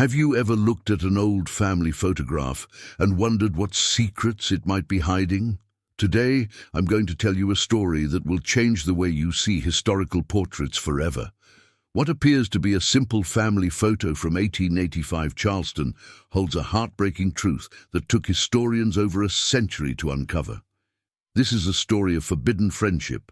Have you ever looked at an old family photograph and wondered what secrets it might be hiding? Today, I'm going to tell you a story that will change the way you see historical portraits forever. What appears to be a simple family photo from 1885 Charleston holds a heartbreaking truth that took historians over a century to uncover. This is a story of forbidden friendship,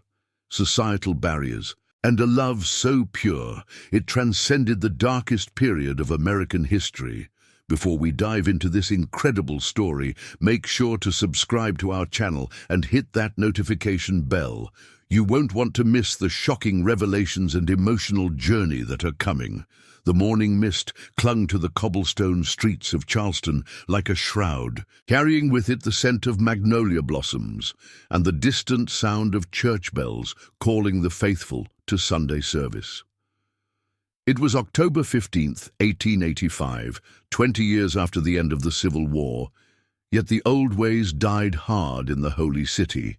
societal barriers, and a love so pure it transcended the darkest period of American history. Before we dive into this incredible story, make sure to subscribe to our channel and hit that notification bell. You won't want to miss the shocking revelations and emotional journey that are coming. The morning mist clung to the cobblestone streets of Charleston like a shroud, carrying with it the scent of magnolia blossoms and the distant sound of church bells calling the faithful to Sunday service. It was October 15th, 1885, 20 years after the end of the Civil War, yet the old ways died hard in the Holy City.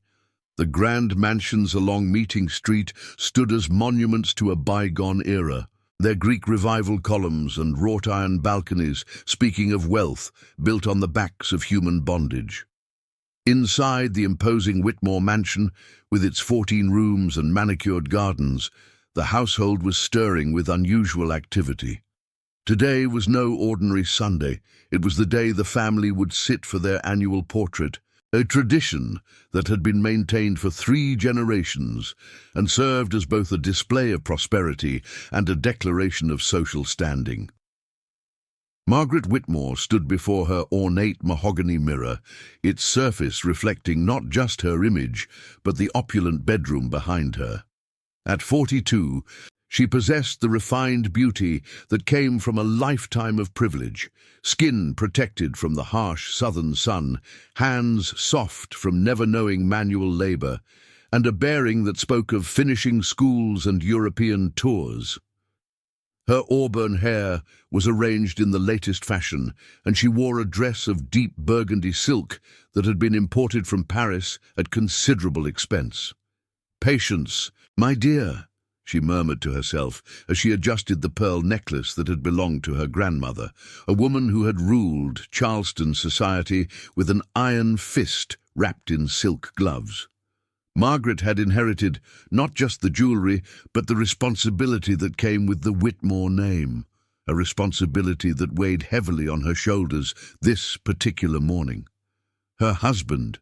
The grand mansions along Meeting Street stood as monuments to a bygone era, their Greek revival columns and wrought-iron balconies speaking of wealth built on the backs of human bondage. Inside the imposing Whitmore mansion, with its 14 rooms and manicured gardens, the household was stirring with unusual activity. Today was no ordinary Sunday. It was the day the family would sit for their annual portrait, a tradition that had been maintained for 3 generations and served as both a display of prosperity and a declaration of social standing. Margaret Whitmore stood before her ornate mahogany mirror, its surface reflecting not just her image, but the opulent bedroom behind her. At 42, she possessed the refined beauty that came from a lifetime of privilege, skin protected from the harsh southern sun, hands soft from never-knowing manual labor, and a bearing that spoke of finishing schools and European tours. Her auburn hair was arranged in the latest fashion, and she wore a dress of deep burgundy silk that had been imported from Paris at considerable expense. "Patience, my dear," she murmured to herself as she adjusted the pearl necklace that had belonged to her grandmother, a woman who had ruled Charleston society with an iron fist wrapped in silk gloves. Margaret had inherited not just the jewelry, but the responsibility that came with the Whitmore name, a responsibility that weighed heavily on her shoulders this particular morning. Her husband,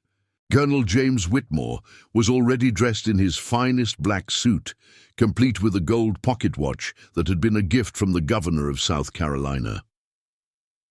Colonel James Whitmore, was already dressed in his finest black suit, complete with a gold pocket watch that had been a gift from the governor of South Carolina.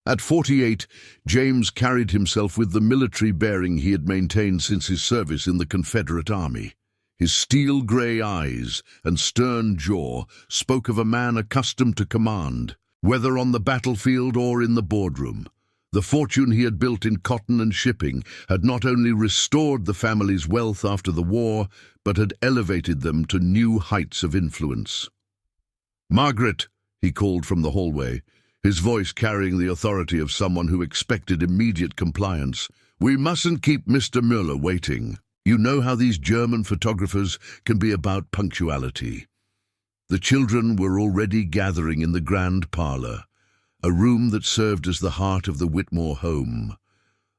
At 48, James carried himself with the military bearing he had maintained since his service in the Confederate Army. His steel-gray eyes and stern jaw spoke of a man accustomed to command, whether on the battlefield or in the boardroom. The fortune he had built in cotton and shipping had not only restored the family's wealth after the war, but had elevated them to new heights of influence. "Margaret," he called from the hallway, his voice carrying the authority of someone who expected immediate compliance. "We mustn't keep Mr. Müller waiting. You know how these German photographers can be about punctuality." The children were already gathering in the grand parlor, a room that served as the heart of the Whitmore home.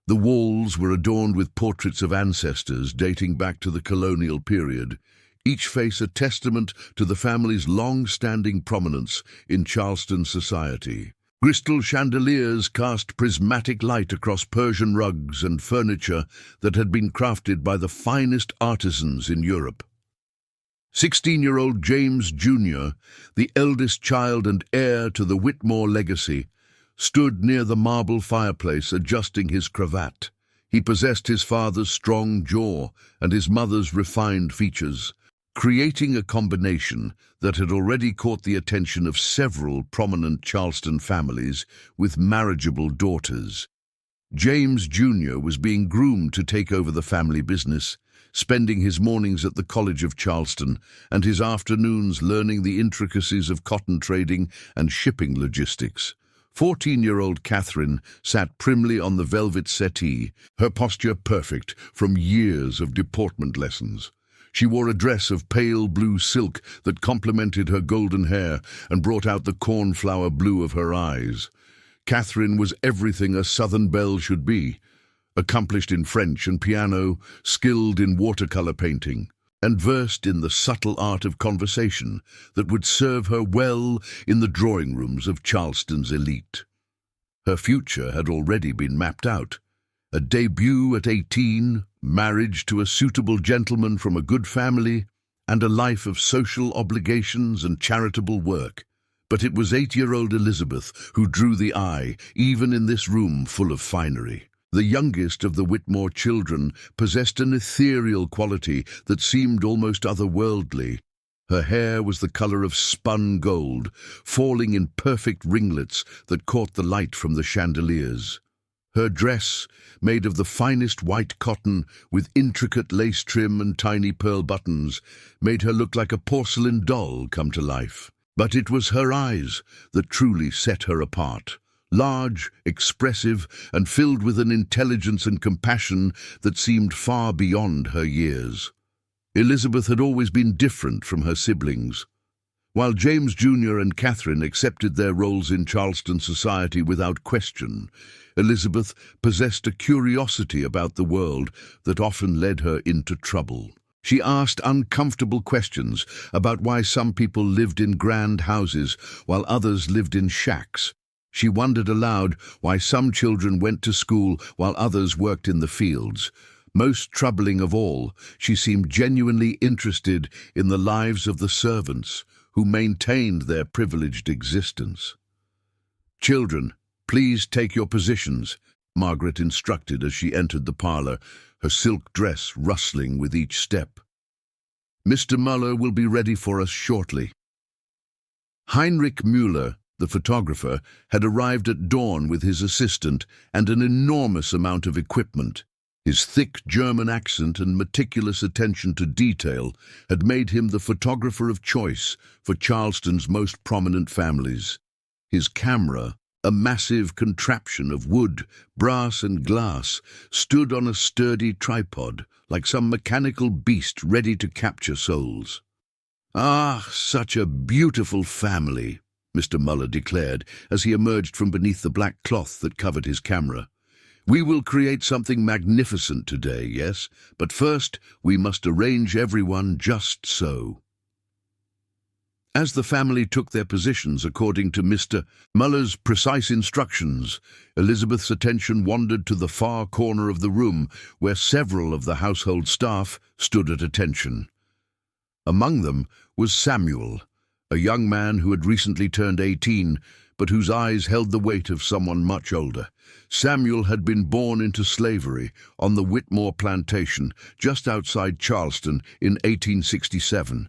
The walls were adorned with portraits of ancestors dating back to the colonial period, each face a testament to the family's long-standing prominence in Charleston society. Crystal chandeliers cast prismatic light across Persian rugs and furniture that had been crafted by the finest artisans in Europe. 16-year-old James Jr., the eldest child and heir to the Whitmore legacy, stood near the marble fireplace adjusting his cravat. He possessed his father's strong jaw and his mother's refined features, creating a combination that had already caught the attention of several prominent Charleston families with marriageable daughters. James Jr. was being groomed to take over the family business, spending his mornings at the College of Charleston and his afternoons learning the intricacies of cotton trading and shipping logistics. 14-year-old Catherine sat primly on the velvet settee, her posture perfect from years of deportment lessons. She wore a dress of pale blue silk that complemented her golden hair and brought out the cornflower blue of her eyes. Catherine was everything a Southern belle should be, accomplished in French and piano, skilled in watercolor painting, and versed in the subtle art of conversation that would serve her well in the drawing rooms of Charleston's elite. Her future had already been mapped out. A debut at 18, marriage to a suitable gentleman from a good family, and a life of social obligations and charitable work. But it was 8-year-old Elizabeth who drew the eye, even in this room full of finery. The youngest of the Whitmore children possessed an ethereal quality that seemed almost otherworldly. Her hair was the color of spun gold, falling in perfect ringlets that caught the light from the chandeliers. Her dress, made of the finest white cotton with intricate lace trim and tiny pearl buttons, made her look like a porcelain doll come to life. But it was her eyes that truly set her apart. Large, expressive, and filled with an intelligence and compassion that seemed far beyond her years. Elizabeth had always been different from her siblings. While James Jr. and Catherine accepted their roles in Charleston society without question, Elizabeth possessed a curiosity about the world that often led her into trouble. She asked uncomfortable questions about why some people lived in grand houses while others lived in shacks. She wondered aloud why some children went to school while others worked in the fields. Most troubling of all, she seemed genuinely interested in the lives of the servants who maintained their privileged existence. "Children, please take your positions," Margaret instructed as she entered the parlor, her silk dress rustling with each step. "Mr. Muller will be ready for us shortly." Heinrich Müller, the photographer, had arrived at dawn with his assistant and an enormous amount of equipment. His thick German accent and meticulous attention to detail had made him the photographer of choice for Charleston's most prominent families. His camera, a massive contraption of wood, brass and glass, stood on a sturdy tripod, like some mechanical beast ready to capture souls. "Ah, such a beautiful family," Mr. Muller declared as he emerged from beneath the black cloth that covered his camera. "We will create something magnificent today, yes, but first we must arrange everyone just so." As the family took their positions according to Mr. Muller's precise instructions, Elizabeth's attention wandered to the far corner of the room where several of the household staff stood at attention. Among them was Samuel, a young man who had recently turned 18, but whose eyes held the weight of someone much older. Samuel had been born into slavery on the Whitmore plantation just outside Charleston in 1867.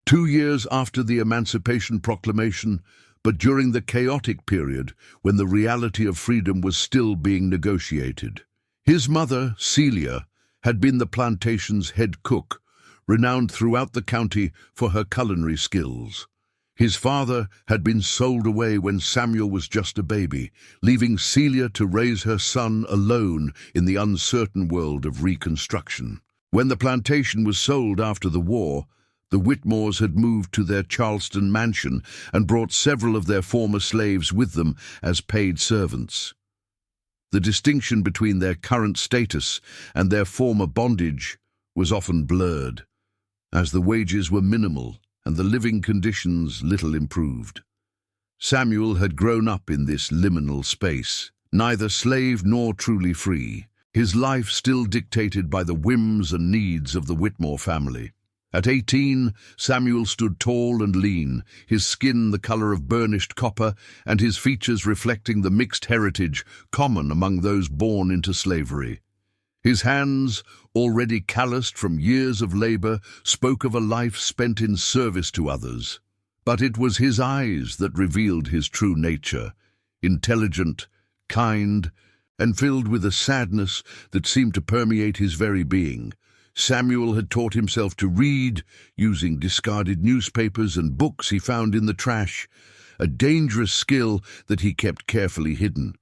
2 years after the Emancipation Proclamation, but during the chaotic period when the reality of freedom was still being negotiated. His mother, Celia, had been the plantation's head cook, renowned throughout the county for her culinary skills. His father had been sold away when Samuel was just a baby, leaving Celia to raise her son alone in the uncertain world of Reconstruction. When the plantation was sold after the war, the Witmores had moved to their Charleston mansion and brought several of their former slaves with them as paid servants. The distinction between their current status and their former bondage was often blurred, as the wages were minimal and the living conditions little improved. Samuel had grown up in this liminal space, neither slave nor truly free, his life still dictated by the whims and needs of the Whitmore family. At 18, Samuel stood tall and lean, his skin the color of burnished copper and his features reflecting the mixed heritage common among those born into slavery. His hands, already calloused from years of labor, spoke of a life spent in service to others. But it was his eyes that revealed his true nature, intelligent, kind, and filled with a sadness that seemed to permeate his very being. Samuel had taught himself to read, using discarded newspapers and books he found in the trash, a dangerous skill that he kept carefully hidden.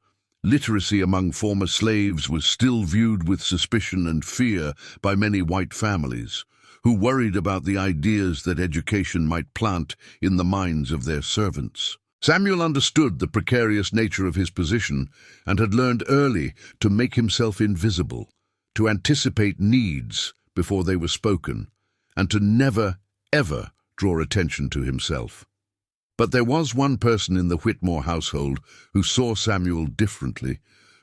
Literacy among former slaves was still viewed with suspicion and fear by many white families, who worried about the ideas that education might plant in the minds of their servants. Samuel understood the precarious nature of his position and had learned early to make himself invisible, to anticipate needs before they were spoken, and to never, ever draw attention to himself. But there was one person in the Whitmore household who saw Samuel differently,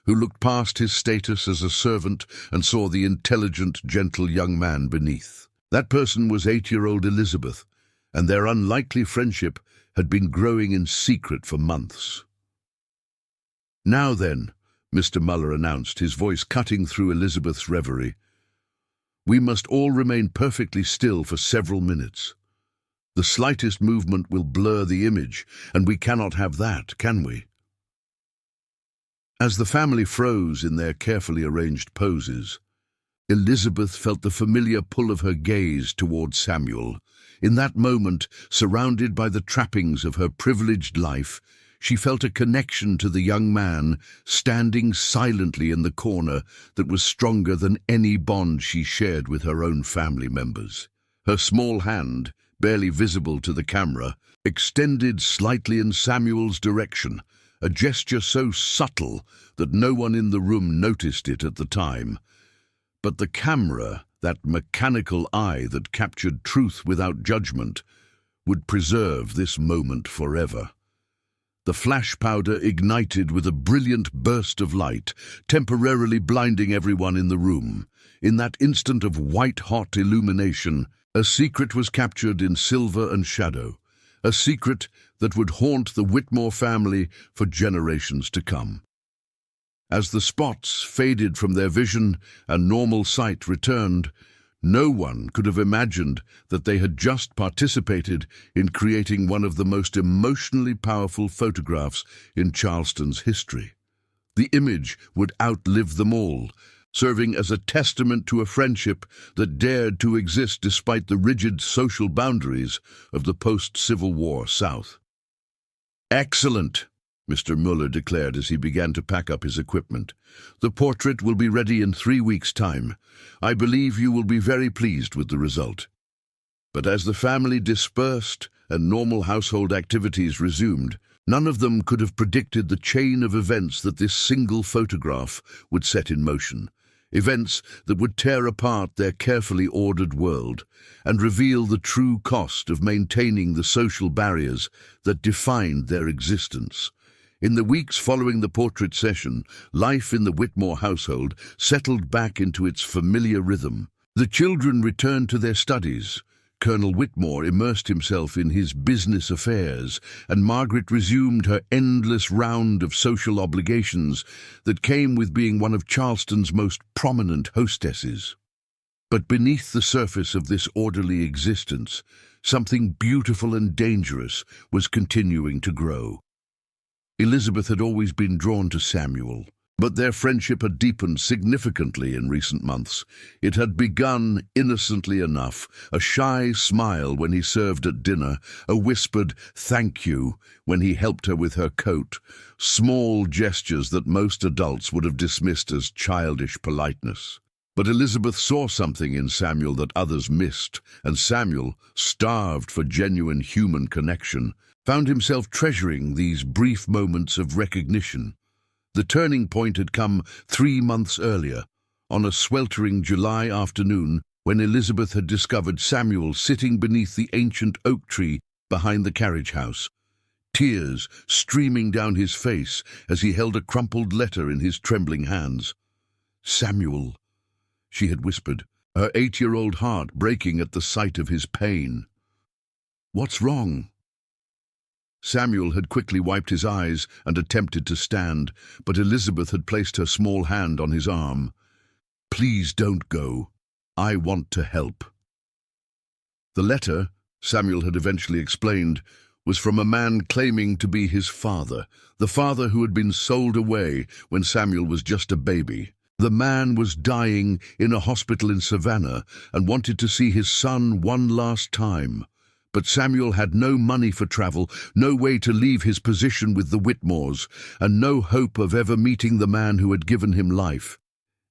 who looked past his status as a servant and saw the intelligent, gentle young man beneath. That person was 8-year-old Elizabeth, and their unlikely friendship had been growing in secret for months. "Now then," Mr. Muller announced, his voice cutting through Elizabeth's reverie, "we must all remain perfectly still for several minutes. The slightest movement will blur the image, and we cannot have that, can we?" As the family froze in their carefully arranged poses, Elizabeth felt the familiar pull of her gaze toward Samuel. In that moment, surrounded by the trappings of her privileged life, she felt a connection to the young man standing silently in the corner that was stronger than any bond she shared with her own family members. Her small hand, barely visible to the camera, extended slightly in Samuel's direction, a gesture so subtle that no one in the room noticed it at the time. But the camera, that mechanical eye that captured truth without judgment, would preserve this moment forever. The flash powder ignited with a brilliant burst of light, temporarily blinding everyone in the room. In that instant of white-hot illumination, a secret was captured in silver and shadow, a secret that would haunt the Whitmore family for generations to come. As the spots faded from their vision and normal sight returned, no one could have imagined that they had just participated in creating one of the most emotionally powerful photographs in Charleston's history. The image would outlive them all, serving as a testament to a friendship that dared to exist despite the rigid social boundaries of the post-Civil War South. "Excellent," Mr. Muller declared as he began to pack up his equipment. "The portrait will be ready in 3 weeks' time. I believe you will be very pleased with the result." But as the family dispersed and normal household activities resumed, none of them could have predicted the chain of events that this single photograph would set in motion. Events that would tear apart their carefully ordered world and reveal the true cost of maintaining the social barriers that defined their existence. In the weeks following the portrait session, life in the Whitmore household settled back into its familiar rhythm. The children returned to their studies. Colonel Whitmore immersed himself in his business affairs, and Margaret resumed her endless round of social obligations that came with being one of Charleston's most prominent hostesses. But beneath the surface of this orderly existence, something beautiful and dangerous was continuing to grow. Elizabeth had always been drawn to Samuel, but their friendship had deepened significantly in recent months. It had begun innocently enough, a shy smile when he served at dinner, a whispered "thank you" when he helped her with her coat, small gestures that most adults would have dismissed as childish politeness. But Elizabeth saw something in Samuel that others missed, and Samuel, starved for genuine human connection, found himself treasuring these brief moments of recognition. The turning point had come 3 months earlier, on a sweltering July afternoon when Elizabeth had discovered Samuel sitting beneath the ancient oak tree behind the carriage house, tears streaming down his face as he held a crumpled letter in his trembling hands. "Samuel," she had whispered, her 8-year-old heart breaking at the sight of his pain. "What's wrong?" Samuel had quickly wiped his eyes and attempted to stand, but Elizabeth had placed her small hand on his arm. "Please don't go. I want to help." The letter, Samuel had eventually explained, was from a man claiming to be his father, the father who had been sold away when Samuel was just a baby. The man was dying in a hospital in Savannah and wanted to see his son one last time. But Samuel had no money for travel, no way to leave his position with the Whitmores, and no hope of ever meeting the man who had given him life.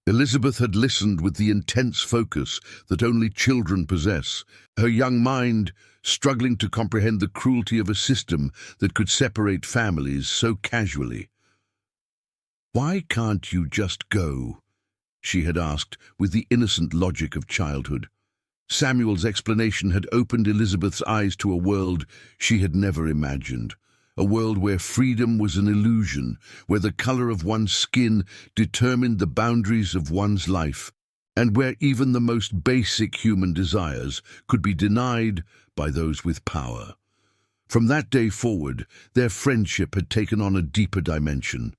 Elizabeth had listened with the intense focus that only children possess, her young mind struggling to comprehend the cruelty of a system that could separate families so casually. "Why can't you just go?" she had asked with the innocent logic of childhood. Samuel's explanation had opened Elizabeth's eyes to a world she had never imagined. A world where freedom was an illusion, where the color of one's skin determined the boundaries of one's life, and where even the most basic human desires could be denied by those with power. From that day forward, their friendship had taken on a deeper dimension.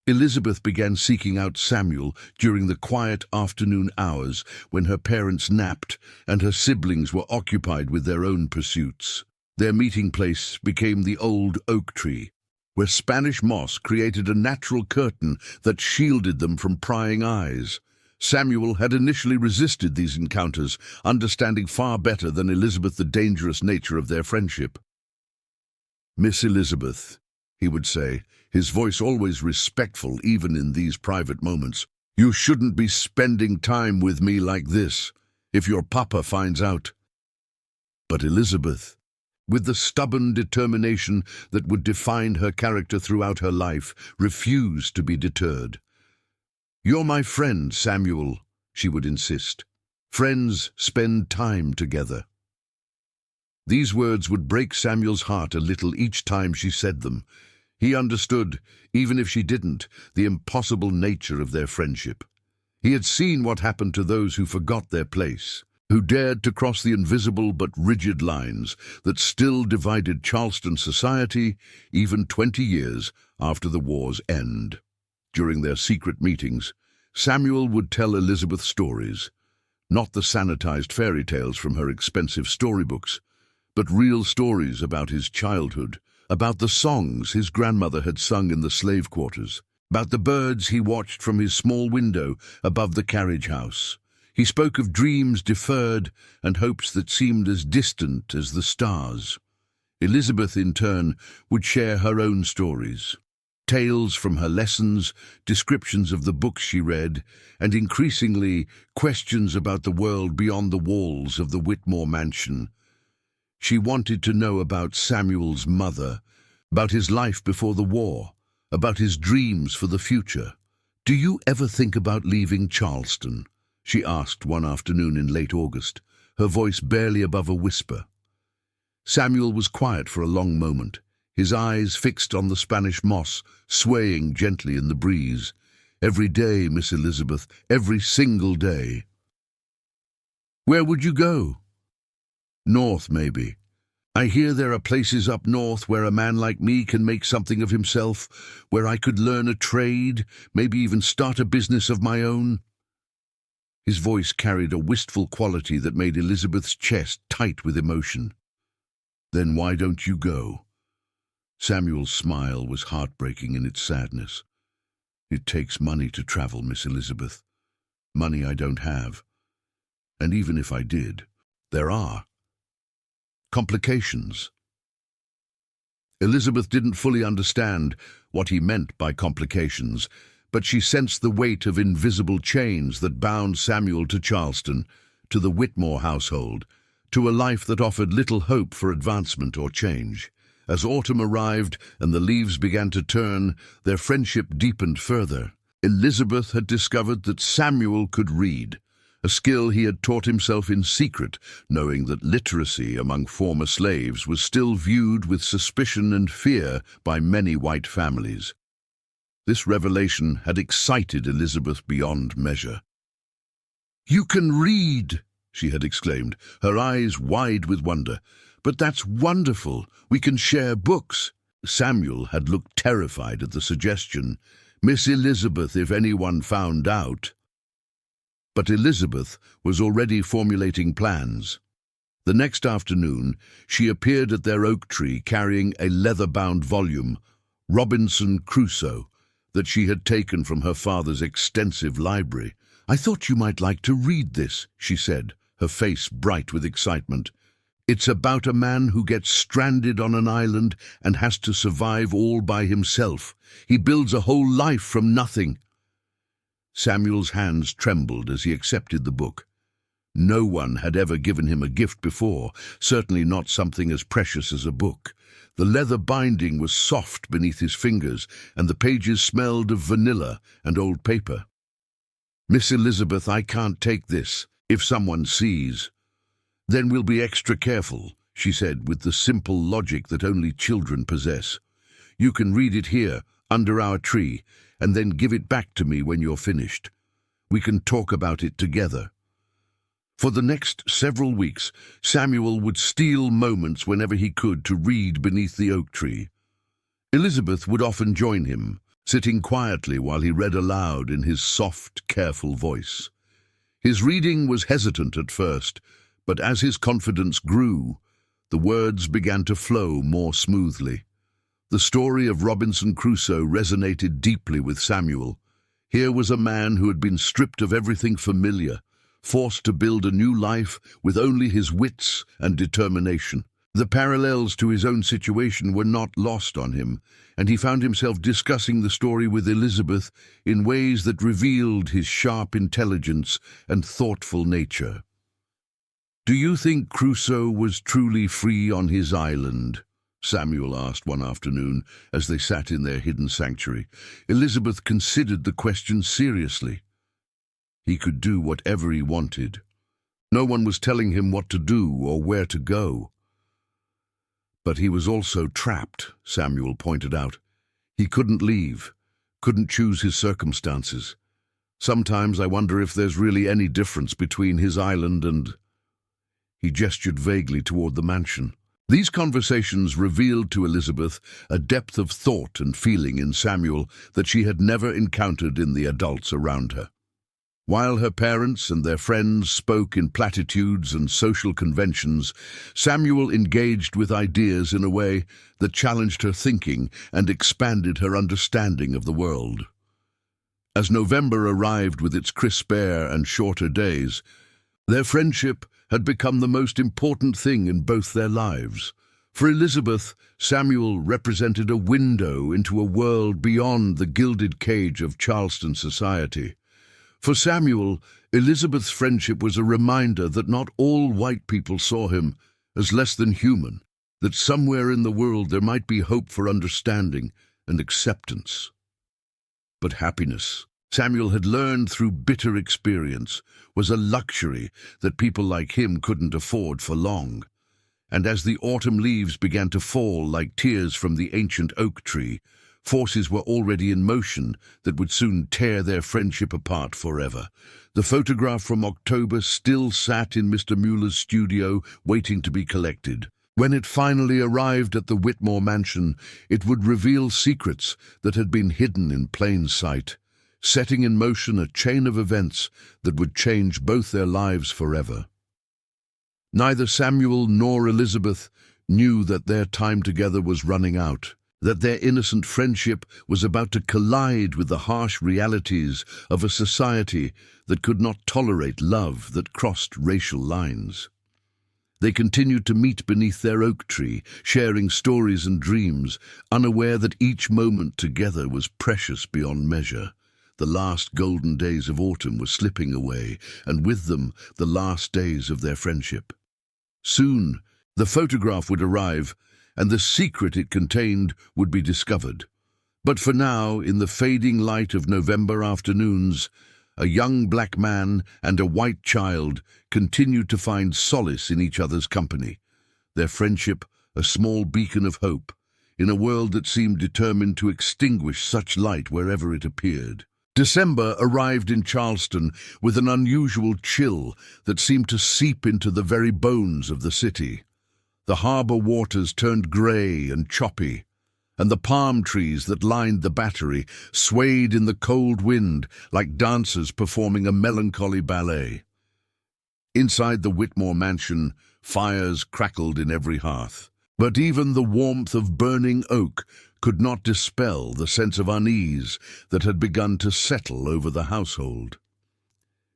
Elizabeth began seeking out Samuel during the quiet afternoon hours when her parents napped and her siblings were occupied with their own pursuits. Their meeting place became the old oak tree, where Spanish moss created a natural curtain that shielded them from prying eyes. Samuel had initially resisted these encounters, understanding far better than Elizabeth the dangerous nature of their friendship. "Miss Elizabeth," he would say, his voice always respectful even in these private moments, "you shouldn't be spending time with me like this, if your papa finds out." But Elizabeth, with the stubborn determination that would define her character throughout her life, refused to be deterred. "You're my friend, Samuel," she would insist. "Friends spend time together." These words would break Samuel's heart a little each time she said them. He understood, even if she didn't, the impossible nature of their friendship. He had seen what happened to those who forgot their place, who dared to cross the invisible but rigid lines that still divided Charleston society even 20 years after the war's end. During their secret meetings, Samuel would tell Elizabeth stories, not the sanitized fairy tales from her expensive storybooks, but real stories about his childhood, about the songs his grandmother had sung in the slave quarters, about the birds he watched from his small window above the carriage house. He spoke of dreams deferred and hopes that seemed as distant as the stars. Elizabeth, in turn, would share her own stories, tales from her lessons, descriptions of the books she read, and increasingly questions about the world beyond the walls of the Whitmore mansion. She wanted to know about Samuel's mother, about his life before the war, about his dreams for the future. "Do you ever think about leaving Charleston?" she asked one afternoon in late August, her voice barely above a whisper. Samuel was quiet for a long moment, his eyes fixed on the Spanish moss, swaying gently in the breeze. "Every day, Miss Elizabeth, every single day." "Where would you go?" "North, maybe. I hear there are places up north where a man like me can make something of himself, where I could learn a trade, maybe even start a business of my own." His voice carried a wistful quality that made Elizabeth's chest tight with emotion. "Then why don't you go?" Samuel's smile was heartbreaking in its sadness. "It takes money to travel, Miss Elizabeth. Money I don't have. And even if I did, there are complications." Elizabeth didn't fully understand what he meant by complications, but she sensed the weight of invisible chains that bound Samuel to Charleston, to the Witmore household, to a life that offered little hope for advancement or change. As autumn arrived and the leaves began to turn, their friendship deepened further. Elizabeth had discovered that Samuel could read, a skill he had taught himself in secret, knowing that literacy among former slaves was still viewed with suspicion and fear by many white families. This revelation had excited Elizabeth beyond measure. "You can read!" she had exclaimed, her eyes wide with wonder. "But that's wonderful! We can share books!" Samuel had looked terrified at the suggestion. "Miss Elizabeth, if anyone found out." But Elizabeth was already formulating plans. The next afternoon, she appeared at their oak tree carrying a leather-bound volume, Robinson Crusoe, that she had taken from her father's extensive library. "I thought you might like to read this," she said, her face bright with excitement. "It's about a man who gets stranded on an island and has to survive all by himself. He builds a whole life from nothing." Samuel's hands trembled as he accepted the book. No one had ever given him a gift before, certainly not something as precious as a book. The leather binding was soft beneath his fingers, and the pages smelled of vanilla and old paper. "Miss Elizabeth, I can't take this. If someone sees, then we'll be extra careful," she said with the simple logic that only children possess. "You can read it here, under our tree, and then give it back to me when you're finished. We can talk about it together." For the next several weeks, Samuel would steal moments whenever he could to read beneath the oak tree. Elizabeth would often join him, sitting quietly while he read aloud in his soft, careful voice. His reading was hesitant at first, but as his confidence grew, the words began to flow more smoothly. The story of Robinson Crusoe resonated deeply with Samuel. Here was a man who had been stripped of everything familiar, forced to build a new life with only his wits and determination. The parallels to his own situation were not lost on him, and he found himself discussing the story with Elizabeth in ways that revealed his sharp intelligence and thoughtful nature. "Do you think Crusoe was truly free on his island?" Samuel asked one afternoon as they sat in their hidden sanctuary. Elizabeth considered the question seriously. He could do whatever he wanted. No one was telling him what to do or where to go. But he was also trapped, Samuel pointed out. He couldn't leave, couldn't choose his circumstances. Sometimes I wonder if there's really any difference between his island and... He gestured vaguely toward the mansion. These conversations revealed to Elizabeth a depth of thought and feeling in Samuel that she had never encountered in the adults around her. While her parents and their friends spoke in platitudes and social conventions, Samuel engaged with ideas in a way that challenged her thinking and expanded her understanding of the world. As November arrived with its crisp air and shorter days, their friendship had become the most important thing in both their lives. For Elizabeth, Samuel represented a window into a world beyond the gilded cage of Charleston society. For Samuel, Elizabeth's friendship was a reminder that not all white people saw him as less than human, that somewhere in the world there might be hope for understanding and acceptance. But happiness, Samuel had learned through bitter experience, was a luxury that people like him couldn't afford for long. And as the autumn leaves began to fall like tears from the ancient oak tree, forces were already in motion that would soon tear their friendship apart forever. The photograph from October still sat in Mr. Mueller's studio, waiting to be collected. When it finally arrived at the Whitmore mansion, it would reveal secrets that had been hidden in plain sight, setting in motion a chain of events that would change both their lives forever. Neither Samuel nor Elizabeth knew that their time together was running out, that their innocent friendship was about to collide with the harsh realities of a society that could not tolerate love that crossed racial lines. They continued to meet beneath their oak tree, sharing stories and dreams, unaware that each moment together was precious beyond measure. The last golden days of autumn were slipping away, and with them the last days of their friendship. Soon, the photograph would arrive, and the secret it contained would be discovered. But for now, in the fading light of November afternoons, a young black man and a white child continued to find solace in each other's company, their friendship a small beacon of hope, in a world that seemed determined to extinguish such light wherever it appeared. December arrived in Charleston with an unusual chill that seemed to seep into the very bones of the city. The harbor waters turned gray and choppy, and the palm trees that lined the battery swayed in the cold wind like dancers performing a melancholy ballet. Inside the Whitmore mansion, fires crackled in every hearth, but even the warmth of burning oak could not dispel the sense of unease that had begun to settle over the household.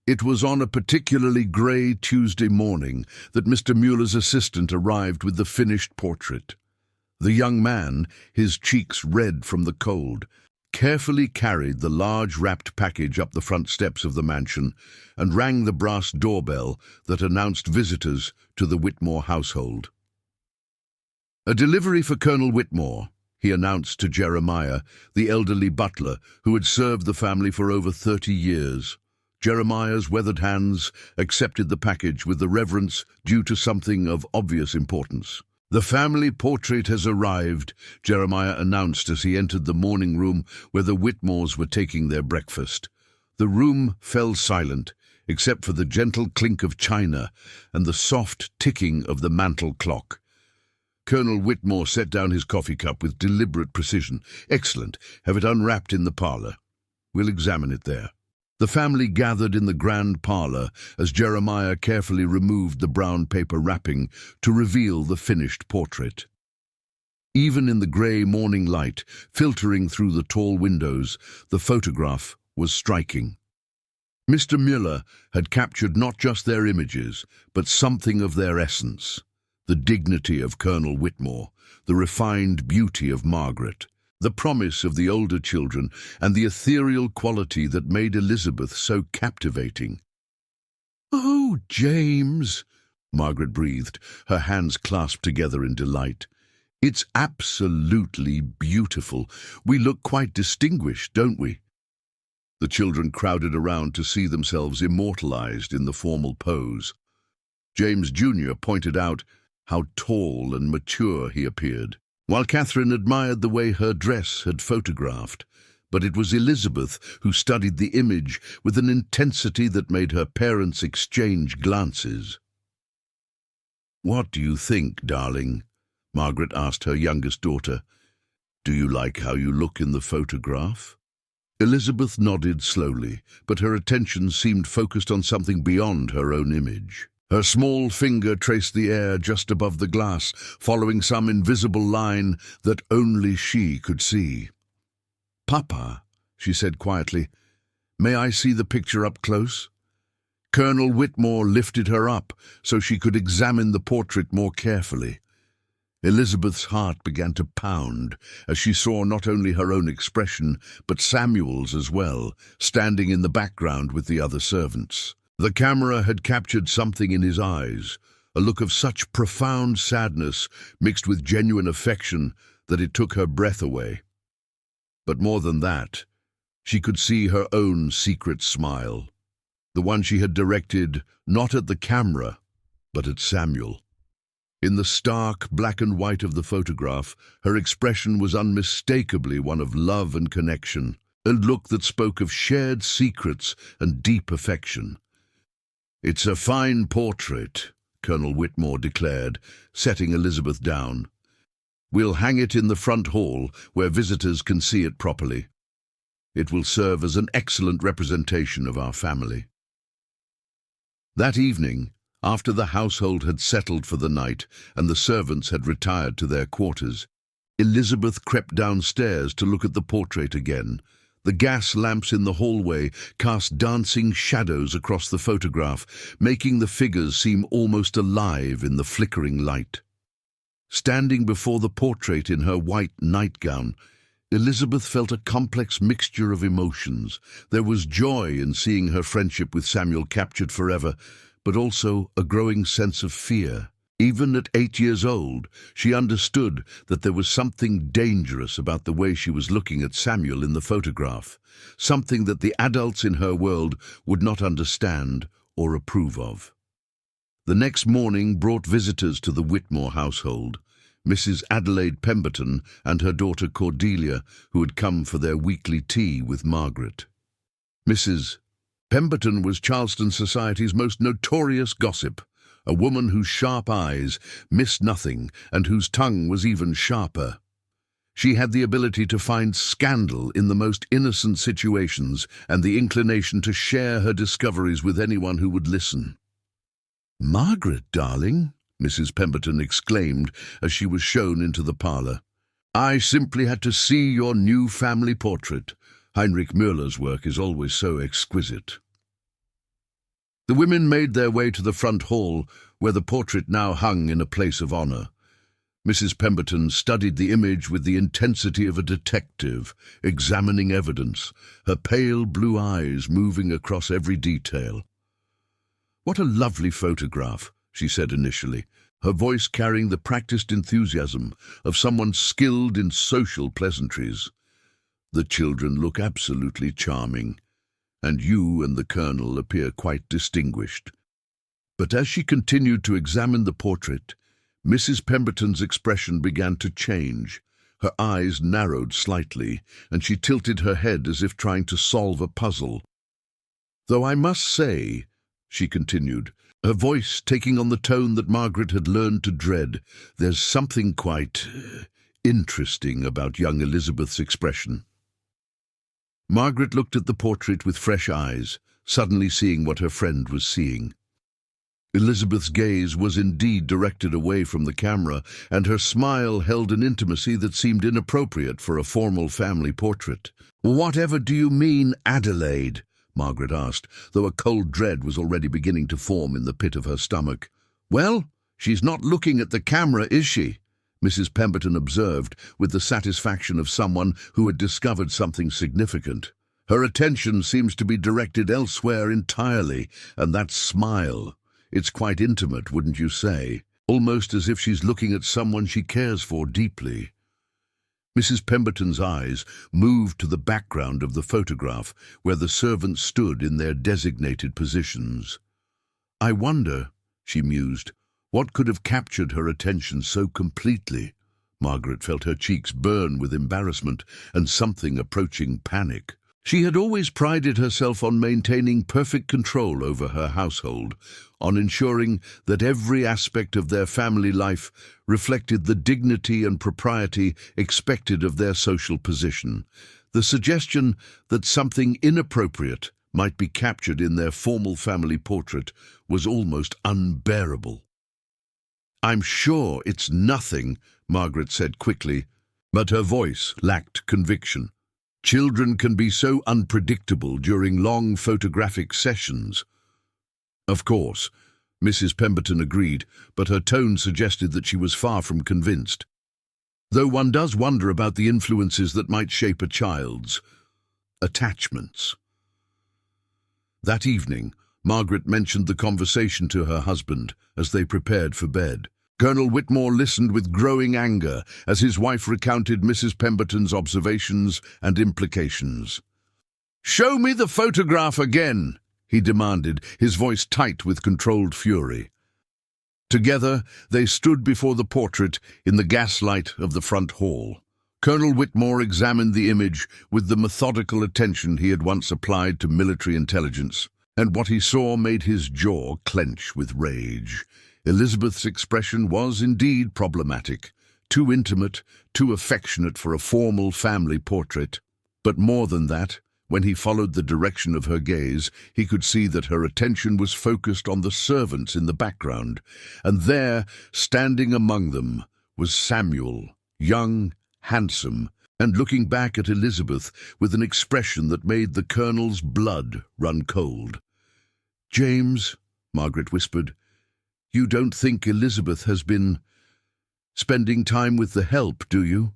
It was on a particularly grey Tuesday morning that Mr. Mueller's assistant arrived with the finished portrait. The young man, his cheeks red from the cold, carefully carried the large wrapped package up the front steps of the mansion and rang the brass doorbell that announced visitors to the Whitmore household. "A delivery for Colonel Whitmore," he announced to Jeremiah, the elderly butler who had served the family for over 30 years. Jeremiah's weathered hands accepted the package with the reverence due to something of obvious importance. "The family portrait has arrived," Jeremiah announced as he entered the morning room where the Whitmores were taking their breakfast. The room fell silent, except for the gentle clink of china and the soft ticking of the mantel clock. Colonel Whitmore set down his coffee cup with deliberate precision. "Excellent. Have it unwrapped in the parlour. We'll examine it there." The family gathered in the grand parlour as Jeremiah carefully removed the brown paper wrapping to reveal the finished portrait. Even in the grey morning light, filtering through the tall windows, the photograph was striking. Mr. Mueller had captured not just their images, but something of their essence. The dignity of Colonel Whitmore, the refined beauty of Margaret, the promise of the older children, and the ethereal quality that made Elizabeth so captivating. "Oh, James," Margaret breathed, her hands clasped together in delight. "It's absolutely beautiful. We look quite distinguished, don't we?" The children crowded around to see themselves immortalized in the formal pose. James Jr. pointed out how tall and mature he appeared, while Catherine admired the way her dress had photographed. But it was Elizabeth who studied the image with an intensity that made her parents exchange glances. "What do you think, darling?" Margaret asked her youngest daughter. "Do you like how you look in the photograph?" Elizabeth nodded slowly, but her attention seemed focused on something beyond her own image. Her small finger traced the air just above the glass, following some invisible line that only she could see. "Papa," she said quietly, "may I see the picture up close?" Colonel Whitmore lifted her up so she could examine the portrait more carefully. Elizabeth's heart began to pound as she saw not only her own expression, but Samuel's as well, standing in the background with the other servants. The camera had captured something in his eyes, a look of such profound sadness mixed with genuine affection that it took her breath away. But more than that, she could see her own secret smile, the one she had directed not at the camera, but at Samuel. In the stark black and white of the photograph, her expression was unmistakably one of love and connection, a look that spoke of shared secrets and deep affection. "It's a fine portrait," Colonel Whitmore declared, setting Elizabeth down. "We'll hang it in the front hall where visitors can see it properly. It will serve as an excellent representation of our family." That evening, after the household had settled for the night and the servants had retired to their quarters, Elizabeth crept downstairs to look at the portrait again. The gas lamps in the hallway cast dancing shadows across the photograph, making the figures seem almost alive in the flickering light. Standing before the portrait in her white nightgown, Elizabeth felt a complex mixture of emotions. There was joy in seeing her friendship with Samuel captured forever, but also a growing sense of fear. Even at 8 years old, she understood that there was something dangerous about the way she was looking at Samuel in the photograph, something that the adults in her world would not understand or approve of. The next morning brought visitors to the Whitmore household, Mrs. Adelaide Pemberton and her daughter Cordelia, who had come for their weekly tea with Margaret. Mrs. Pemberton was Charleston society's most notorious gossip, a woman whose sharp eyes missed nothing and whose tongue was even sharper. She had the ability to find scandal in the most innocent situations and the inclination to share her discoveries with anyone who would listen. "Margaret, darling," Mrs. Pemberton exclaimed as she was shown into the parlour. "I simply had to see your new family portrait. Heinrich Müller's work is always so exquisite." The women made their way to the front hall, where the portrait now hung in a place of honour. Mrs. Pemberton studied the image with the intensity of a detective, examining evidence, her pale blue eyes moving across every detail. "What a lovely photograph," she said initially, her voice carrying the practiced enthusiasm of someone skilled in social pleasantries. "The children look absolutely charming, and you and the Colonel appear quite distinguished." But as she continued to examine the portrait, Mrs. Pemberton's expression began to change. Her eyes narrowed slightly, and she tilted her head as if trying to solve a puzzle. "Though I must say," she continued, her voice taking on the tone that Margaret had learned to dread, "there's something quite interesting about young Elizabeth's expression." Margaret looked at the portrait with fresh eyes, suddenly seeing what her friend was seeing. Elizabeth's gaze was indeed directed away from the camera, and her smile held an intimacy that seemed inappropriate for a formal family portrait. "Whatever do you mean, Adelaide?" Margaret asked, though a cold dread was already beginning to form in the pit of her stomach. "Well, she's not looking at the camera, is she?" Mrs. Pemberton observed, with the satisfaction of someone who had discovered something significant. "Her attention seems to be directed elsewhere entirely, and that smile. It's quite intimate, wouldn't you say? Almost as if she's looking at someone she cares for deeply." Mrs. Pemberton's eyes moved to the background of the photograph, where the servants stood in their designated positions. "I wonder," she mused, "what could have captured her attention so completely?" Margaret felt her cheeks burn with embarrassment and something approaching panic. She had always prided herself on maintaining perfect control over her household, on ensuring that every aspect of their family life reflected the dignity and propriety expected of their social position. The suggestion that something inappropriate might be captured in their formal family portrait was almost unbearable. "I'm sure it's nothing," Margaret said quickly, but her voice lacked conviction. "Children can be so unpredictable during long photographic sessions." "Of course," Mrs. Pemberton agreed, but her tone suggested that she was far from convinced. "Though one does wonder about the influences that might shape a child's attachments." That evening, Margaret mentioned the conversation to her husband as they prepared for bed. Colonel Whitmore listened with growing anger as his wife recounted Mrs. Pemberton's observations and implications. "Show me the photograph again," he demanded, his voice tight with controlled fury. Together, they stood before the portrait in the gaslight of the front hall. Colonel Whitmore examined the image with the methodical attention he had once applied to military intelligence, and what he saw made his jaw clench with rage. Elizabeth's expression was indeed problematic, too intimate, too affectionate for a formal family portrait. But more than that, when he followed the direction of her gaze, he could see that her attention was focused on the servants in the background, and there, standing among them, was Samuel, young, handsome, and looking back at Elizabeth with an expression that made the Colonel's blood run cold. "James," Margaret whispered, "you don't think Elizabeth has been spending time with the help, do you?"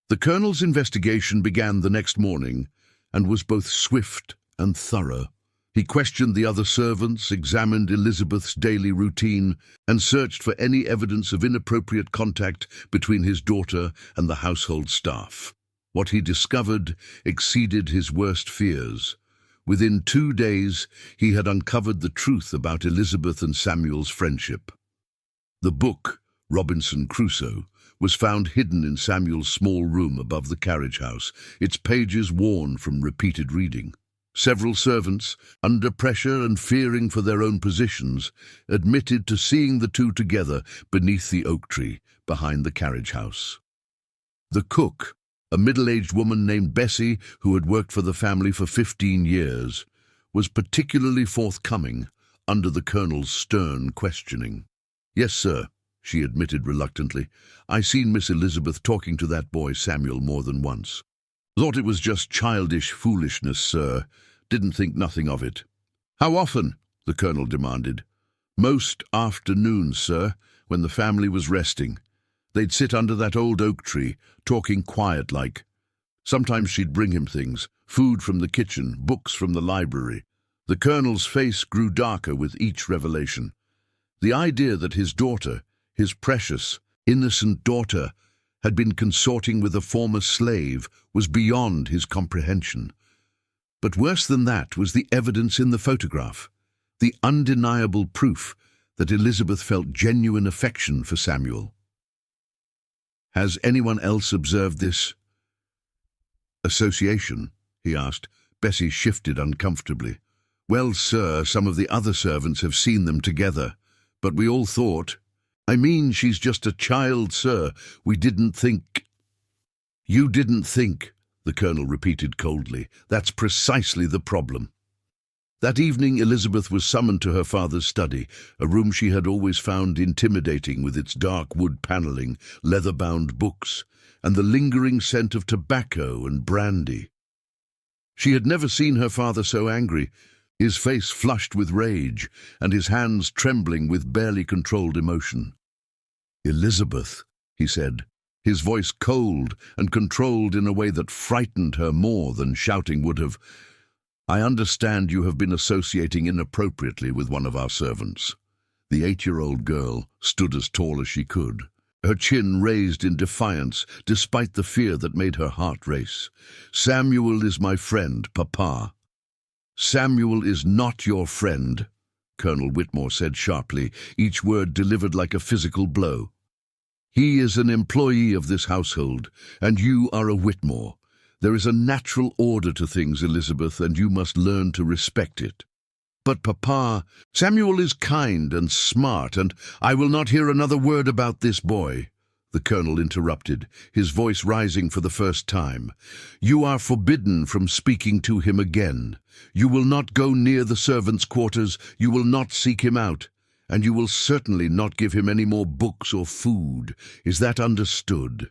The Colonel's investigation began the next morning and was both swift and thorough. He questioned the other servants, examined Elizabeth's daily routine, and searched for any evidence of inappropriate contact between his daughter and the household staff. What he discovered exceeded his worst fears. Within 2 days, he had uncovered the truth about Elizabeth and Samuel's friendship. The book, Robinson Crusoe, was found hidden in Samuel's small room above the carriage house, its pages worn from repeated reading. Several servants, under pressure and fearing for their own positions, admitted to seeing the two together beneath the oak tree behind the carriage house. The cook, a middle-aged woman named Bessie, who had worked for the family for 15 years, was particularly forthcoming under the Colonel's stern questioning. "Yes, sir," she admitted reluctantly. "I seen Miss Elizabeth talking to that boy Samuel more than once. Thought it was just childish foolishness, sir. Didn't think nothing of it." "How often?" the Colonel demanded. "Most afternoons, sir, when the family was resting. They'd sit under that old oak tree, talking quiet-like. Sometimes she'd bring him things, food from the kitchen, books from the library. The colonel's face grew darker with each revelation. The idea that his daughter, his precious, innocent daughter, had been consorting with a former slave was beyond his comprehension. But worse than that was the evidence in the photograph, the undeniable proof that Elizabeth felt genuine affection for Samuel. "Has anyone else observed this association?" he asked. Bessie shifted uncomfortably. "Well, sir, some of the other servants have seen them together, but we all thought—" "I mean, she's just a child, sir. We didn't think—" "You didn't think," the colonel repeated coldly. "That's precisely the problem." That evening, Elizabeth was summoned to her father's study, a room she had always found intimidating with its dark wood paneling, leather-bound books, and the lingering scent of tobacco and brandy. She had never seen her father so angry, his face flushed with rage, and his hands trembling with barely controlled emotion. "Elizabeth," he said, his voice cold and controlled in a way that frightened her more than shouting would have, "I understand you have been associating inappropriately with one of our servants." The 8-year-old girl stood as tall as she could, her chin raised in defiance despite the fear that made her heart race. "Samuel is my friend, Papa." "Samuel is not your friend," Colonel Whitmore said sharply, each word delivered like a physical blow. "He is an employee of this household, and you are a Whitmore. There is a natural order to things, Elizabeth, and you must learn to respect it." "But, Papa, Samuel is kind and smart, and—" "I will not hear another word about this boy," the colonel interrupted, his voice rising for the first time. "You are forbidden from speaking to him again. You will not go near the servants' quarters, you will not seek him out, and you will certainly not give him any more books or food. Is that understood?"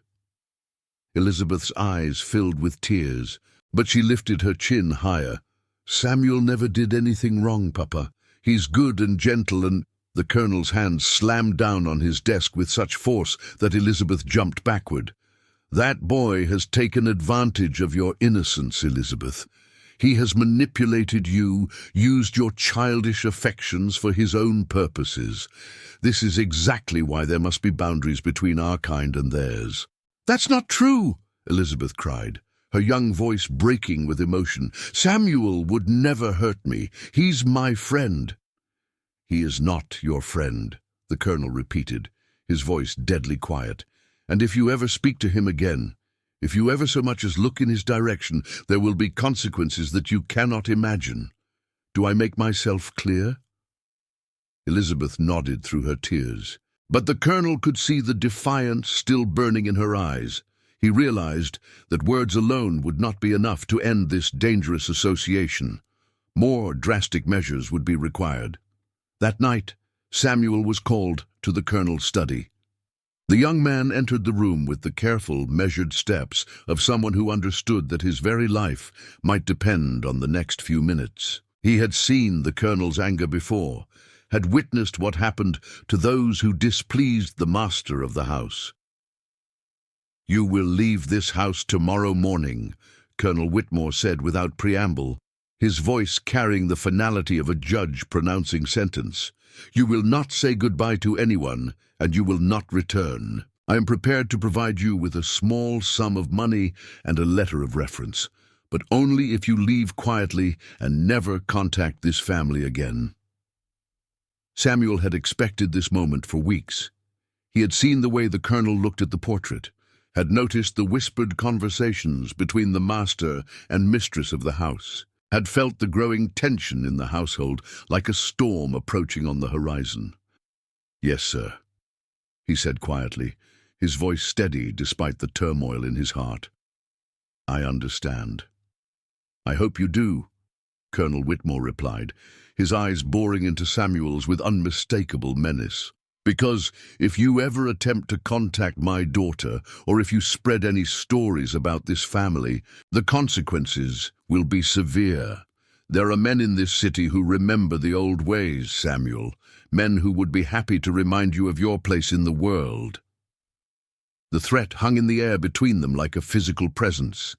Elizabeth's eyes filled with tears, but she lifted her chin higher. "Samuel never did anything wrong, Papa. He's good and gentle and—" The colonel's hand slammed down on his desk with such force that Elizabeth jumped backward. "That boy has taken advantage of your innocence, Elizabeth. He has manipulated you, used your childish affections for his own purposes. This is exactly why there must be boundaries between our kind and theirs." "That's not true," Elizabeth cried, her young voice breaking with emotion. "Samuel would never hurt me. He's my friend." "He is not your friend," the colonel repeated, his voice deadly quiet. "And if you ever speak to him again, if you ever so much as look in his direction, there will be consequences that you cannot imagine. Do I make myself clear?" Elizabeth nodded through her tears, but the colonel could see the defiance still burning in her eyes. He realized that words alone would not be enough to end this dangerous association. More drastic measures would be required. That night, Samuel was called to the colonel's study. The young man entered the room with the careful, measured steps of someone who understood that his very life might depend on the next few minutes. He had seen the colonel's anger before, had witnessed what happened to those who displeased the master of the house. "You will leave this house tomorrow morning," Colonel Whitmore said without preamble, his voice carrying the finality of a judge pronouncing sentence. "You will not say goodbye to anyone, and you will not return. I am prepared to provide you with a small sum of money and a letter of reference, but only if you leave quietly and never contact this family again." Samuel had expected this moment for weeks. He had seen the way the colonel looked at the portrait, had noticed the whispered conversations between the master and mistress of the house, had felt the growing tension in the household like a storm approaching on the horizon. "Yes, sir," he said quietly, his voice steady despite the turmoil in his heart. "I understand." "I hope you do," Colonel Whitmore replied, his eyes boring into Samuel's with unmistakable menace. "Because if you ever attempt to contact my daughter, or if you spread any stories about this family, the consequences will be severe. There are men in this city who remember the old ways, Samuel, men who would be happy to remind you of your place in the world. The threat hung in the air between them like a physical presence.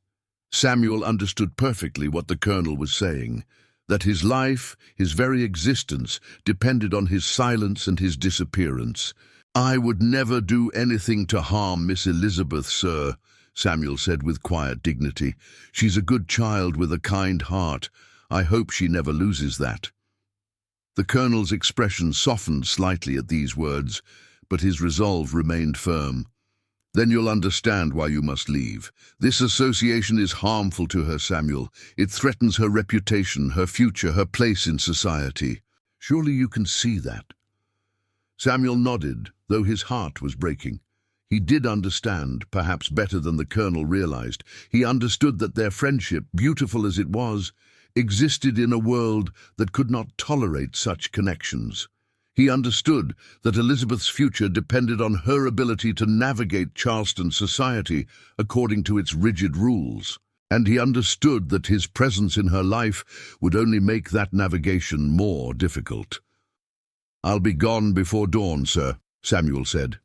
Samuel understood perfectly what the colonel was saying, that his life, his very existence, depended on his silence and his disappearance. "I would never do anything to harm Miss Elizabeth, sir," Samuel said with quiet dignity. "She's a good child with a kind heart. I hope she never loses that." The colonel's expression softened slightly at these words, but his resolve remained firm. "Then you'll understand why you must leave. This association is harmful to her, Samuel. It threatens her reputation, her future, her place in society. Surely you can see that." Samuel nodded, though his heart was breaking. He did understand, perhaps better than the colonel realized. He understood that their friendship, beautiful as it was, existed in a world that could not tolerate such connections. He understood that Elizabeth's future depended on her ability to navigate Charleston society according to its rigid rules. And he understood that his presence in her life would only make that navigation more difficult. "I'll be gone before dawn, sir," Samuel said.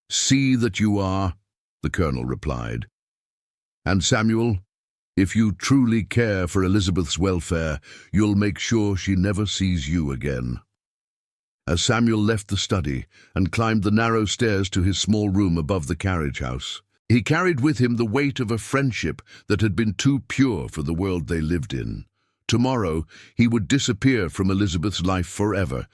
"See that you are," the colonel replied. "And Samuel, if you truly care for Elizabeth's welfare, you'll make sure she never sees you again." As Samuel left the study and climbed the narrow stairs to his small room above the carriage house, he carried with him the weight of a friendship that had been too pure for the world they lived in. Tomorrow he would disappear from Elizabeth's life forever,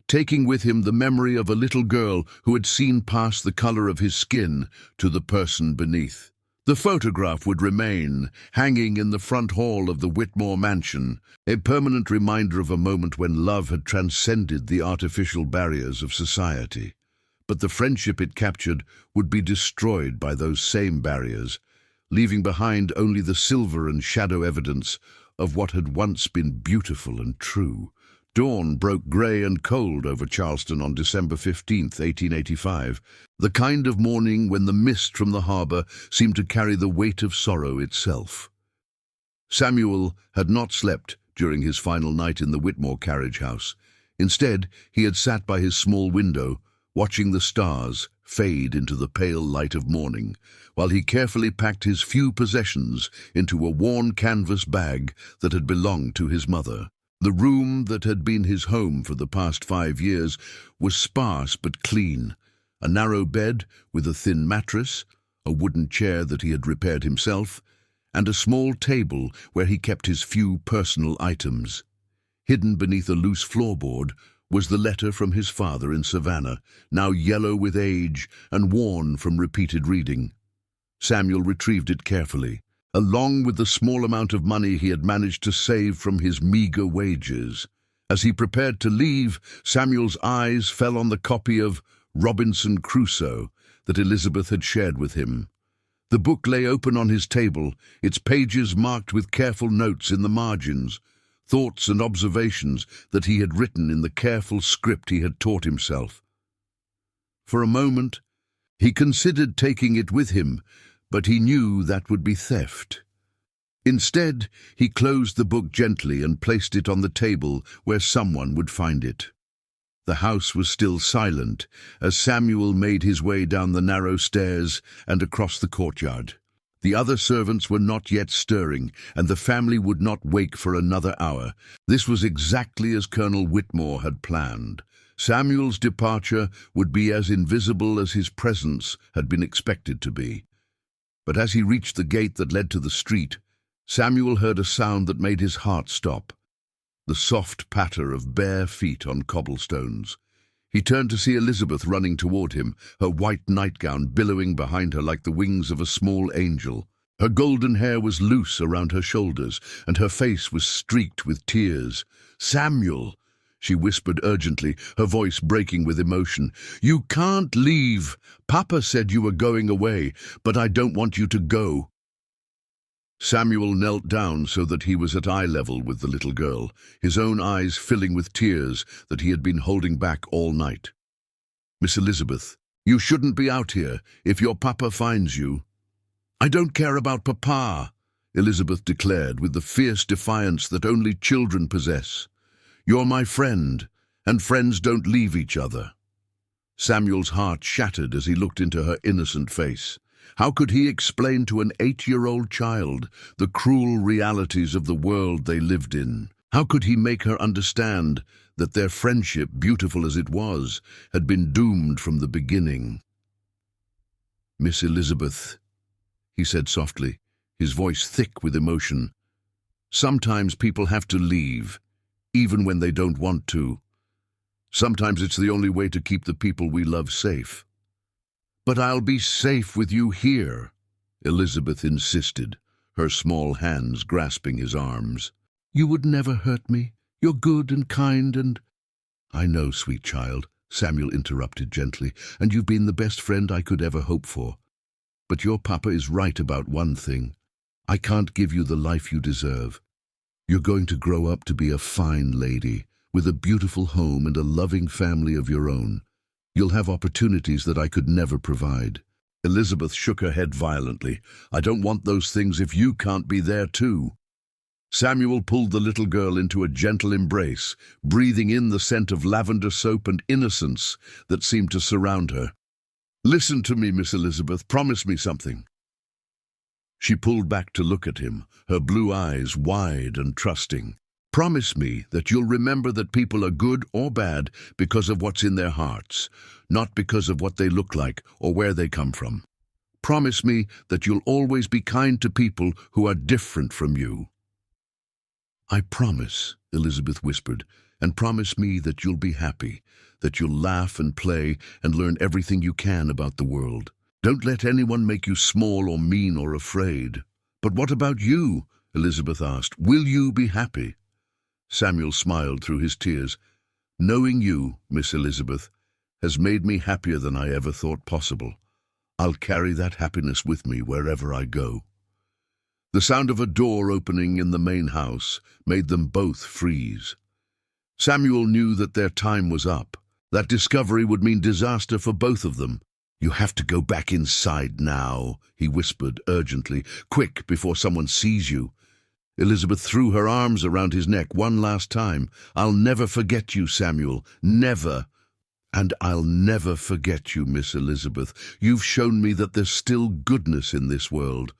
taking with him the memory of a little girl who had seen past the color of his skin to the person beneath. The photograph would remain, hanging in the front hall of the Whitmore mansion, a permanent reminder of a moment when love had transcended the artificial barriers of society. But the friendship it captured would be destroyed by those same barriers, leaving behind only the silver and shadow evidence of what had once been beautiful and true. Dawn broke grey and cold over Charleston on December 15th, 1885, the kind of morning when the mist from the harbour seemed to carry the weight of sorrow itself. Samuel had not slept during his final night in the Whitmore carriage house. Instead, he had sat by his small window, watching the stars fade into the pale light of morning, while he carefully packed his few possessions into a worn canvas bag that had belonged to his mother. The room that had been his home for the past 5 years was sparse but clean. A narrow bed with a thin mattress, a wooden chair that he had repaired himself, and a small table where he kept his few personal items. Hidden beneath a loose floorboard was the letter from his father in Savannah, now yellow with age and worn from repeated reading. Samuel retrieved it carefully, along with the small amount of money he had managed to save from his meager wages. As he prepared to leave, Samuel's eyes fell on the copy of Robinson Crusoe that Elizabeth had shared with him. The book lay open on his table, its pages marked with careful notes in the margins, thoughts and observations that he had written in the careful script he had taught himself. For a moment, he considered taking it with him, but he knew that would be theft. Instead, he closed the book gently and placed it on the table where someone would find it. The house was still silent as Samuel made his way down the narrow stairs and across the courtyard. The other servants were not yet stirring, and the family would not wake for another hour. This was exactly as Colonel Whitmore had planned. Samuel's departure would be as invisible as his presence had been expected to be. But as he reached the gate that led to the street, Samuel heard a sound that made his heart stop, the soft patter of bare feet on cobblestones. He turned to see Elizabeth running toward him, her white nightgown billowing behind her like the wings of a small angel. Her golden hair was loose around her shoulders, and her face was streaked with tears. "Samuel," she whispered urgently, her voice breaking with emotion. "You can't leave. Papa said you were going away, but I don't want you to go." Samuel knelt down so that he was at eye level with the little girl, his own eyes filling with tears that he had been holding back all night. "Miss Elizabeth, you shouldn't be out here if your papa finds you." "I don't care about Papa," Elizabeth declared with the fierce defiance that only children possess. "You're my friend, and friends don't leave each other." Samuel's heart shattered as he looked into her innocent face. How could he explain to an 8-year-old child the cruel realities of the world they lived in? How could he make her understand that their friendship, beautiful as it was, had been doomed from the beginning? "Miss Elizabeth," he said softly, his voice thick with emotion, "sometimes people have to leave, even when they don't want to. Sometimes it's the only way to keep the people we love safe." "But I'll be safe with you here," Elizabeth insisted, her small hands grasping his arms. "You would never hurt me. You're good and kind and—" "I know, sweet child," Samuel interrupted gently, "and you've been the best friend I could ever hope for. But your papa is right about one thing. I can't give you the life you deserve. You're going to grow up to be a fine lady, with a beautiful home and a loving family of your own. You'll have opportunities that I could never provide." Elizabeth shook her head violently. "I don't want those things if you can't be there too." Samuel pulled the little girl into a gentle embrace, breathing in the scent of lavender soap and innocence that seemed to surround her. "Listen to me, Miss Elizabeth. Promise me something." She pulled back to look at him, her blue eyes wide and trusting. "Promise me that you'll remember that people are good or bad because of what's in their hearts, not because of what they look like or where they come from. Promise me that you'll always be kind to people who are different from you." "I promise," Elizabeth whispered, "and promise me that you'll be happy, that you'll laugh and play and learn everything you can about the world. Don't let anyone make you small or mean or afraid." "But what about you?" Elizabeth asked. "Will you be happy?" Samuel smiled through his tears. "Knowing you, Miss Elizabeth, has made me happier than I ever thought possible. I'll carry that happiness with me wherever I go." The sound of a door opening in the main house made them both freeze. Samuel knew that their time was up. That discovery would mean disaster for both of them. "You have to go back inside now," he whispered urgently. "Quick, before someone sees you." Elizabeth threw her arms around his neck one last time. "I'll never forget you, Samuel. Never. And I'll never forget you, Miss Elizabeth. You've shown me that there's still goodness in this world."